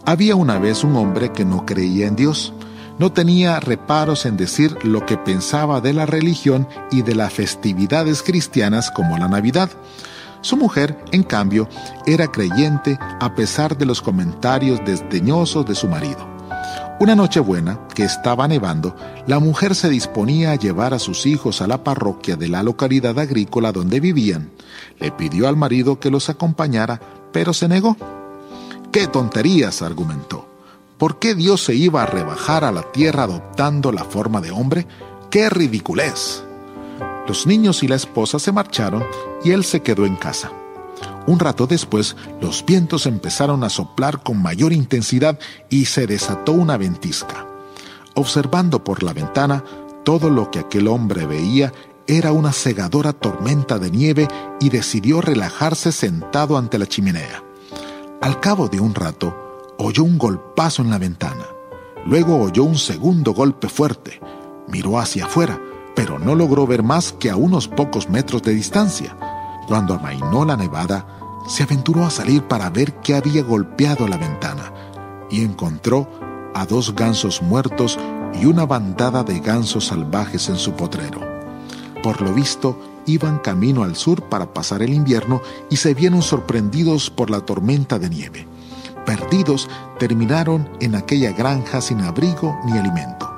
Había una vez un hombre que no creía en Dios. No tenía reparos en decir lo que pensaba de la religión y de las festividades cristianas como la Navidad. Su mujer, en cambio, era creyente a pesar de los comentarios desdeñosos de su marido. Una Nochebuena, que estaba nevando, la mujer se disponía a llevar a sus hijos a la parroquia de la localidad agrícola donde vivían. Le pidió al marido que los acompañara, pero se negó. «¡Qué tonterías!», argumentó. ¿Por qué Dios se iba a rebajar a la tierra adoptando la forma de hombre? ¡Qué ridiculez! Los niños y la esposa se marcharon y él se quedó en casa. Un rato después, los vientos empezaron a soplar con mayor intensidad y se desató una ventisca. Observando por la ventana, todo lo que aquel hombre veía era una cegadora tormenta de nieve y decidió relajarse sentado ante la chimenea. Al cabo de un rato, oyó un golpazo en la ventana. Luego oyó un segundo golpe fuerte. Miró hacia afuera, pero no logró ver más que a unos pocos metros de distancia. Cuando amainó la nevada, se aventuró a salir para ver qué había golpeado la ventana y encontró a 2 gansos muertos y una bandada de gansos salvajes en su potrero. Por lo visto, iban camino al sur para pasar el invierno y se vieron sorprendidos por la tormenta de nieve. Perdidos, terminaron en aquella granja sin abrigo ni alimento.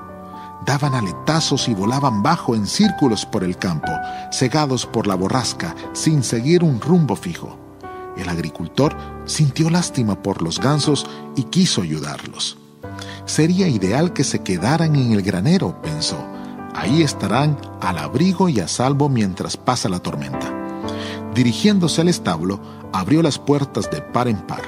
Daban aletazos y volaban bajo en círculos por el campo, cegados por la borrasca, sin seguir un rumbo fijo. El agricultor sintió lástima por los gansos y quiso ayudarlos. Sería ideal que se quedaran en el granero, pensó. Ahí estarán al abrigo y a salvo mientras pasa la tormenta. Dirigiéndose al establo, abrió las puertas de par en par.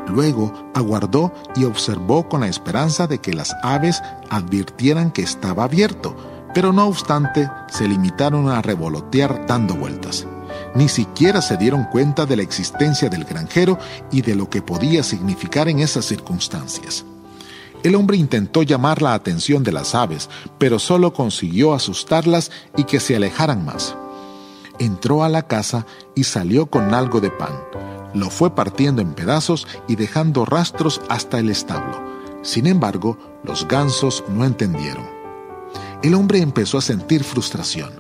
Luego aguardó y observó con la esperanza de que las aves advirtieran que estaba abierto, pero no obstante se limitaron a revolotear dando vueltas. Ni siquiera se dieron cuenta de la existencia del granjero y de lo que podía significar en esas circunstancias. El hombre intentó llamar la atención de las aves, pero solo consiguió asustarlas y que se alejaran más. Entró a la casa y salió con algo de pan. Lo fue partiendo en pedazos y dejando rastros hasta el establo. Sin embargo, los gansos no entendieron. El hombre empezó a sentir frustración.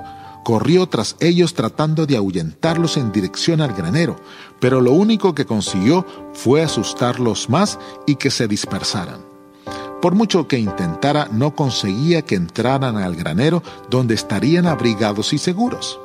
Corrió tras ellos tratando de ahuyentarlos en dirección al granero, pero lo único que consiguió fue asustarlos más y que se dispersaran. Por mucho que intentara, no conseguía que entraran al granero donde estarían abrigados y seguros.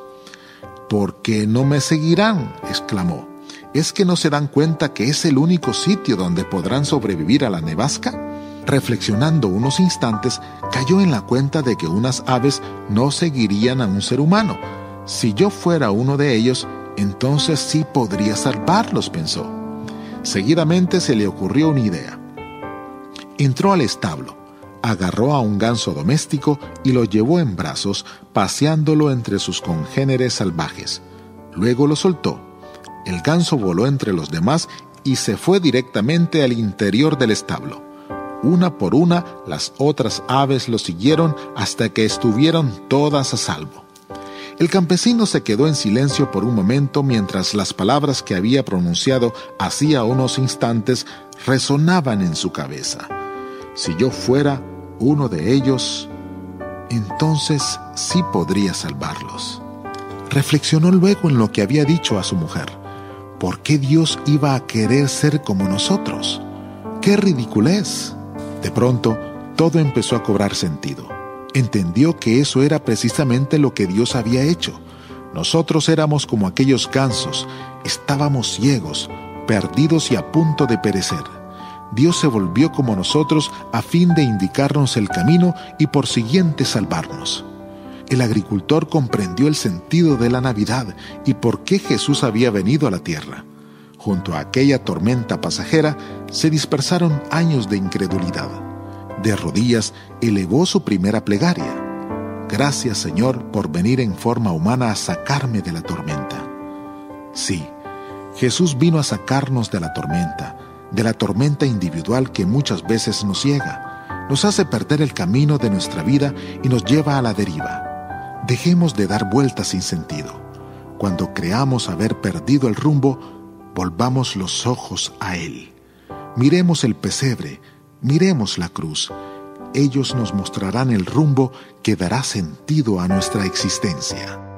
«¿Por qué no me seguirán?», exclamó. ¿Es que no se dan cuenta que es el único sitio donde podrán sobrevivir a la nevasca? Reflexionando unos instantes, cayó en la cuenta de que unas aves no seguirían a un ser humano. Si yo fuera uno de ellos, entonces sí podría salvarlos, pensó. Seguidamente se le ocurrió una idea. Entró al establo, agarró a un ganso doméstico y lo llevó en brazos, paseándolo entre sus congéneres salvajes. Luego lo soltó. El ganso voló entre los demás y se fue directamente al interior del establo. Una por una, las otras aves lo siguieron hasta que estuvieron todas a salvo. El campesino se quedó en silencio por un momento mientras las palabras que había pronunciado hacía unos instantes resonaban en su cabeza. Si yo fuera uno de ellos, entonces sí podría salvarlos. Reflexionó luego en lo que había dicho a su mujer. ¿Por qué Dios iba a querer ser como nosotros? ¡Qué ridiculez! De pronto, todo empezó a cobrar sentido. Entendió que eso era precisamente lo que Dios había hecho. Nosotros éramos como aquellos gansos, estábamos ciegos, perdidos y a punto de perecer. Dios se volvió como nosotros a fin de indicarnos el camino y por siguiente salvarnos. El agricultor comprendió el sentido de la Navidad y por qué Jesús había venido a la tierra. Junto a aquella tormenta pasajera se dispersaron años de incredulidad. De rodillas elevó su primera plegaria. Gracias, Señor, por venir en forma humana a sacarme de la tormenta. Sí, Jesús vino a sacarnos de la tormenta individual que muchas veces nos ciega, nos hace perder el camino de nuestra vida y nos lleva a la deriva. Dejemos de dar vueltas sin sentido. Cuando creamos haber perdido el rumbo, volvamos los ojos a Él. Miremos el pesebre, miremos la cruz. Ellos nos mostrarán el rumbo que dará sentido a nuestra existencia.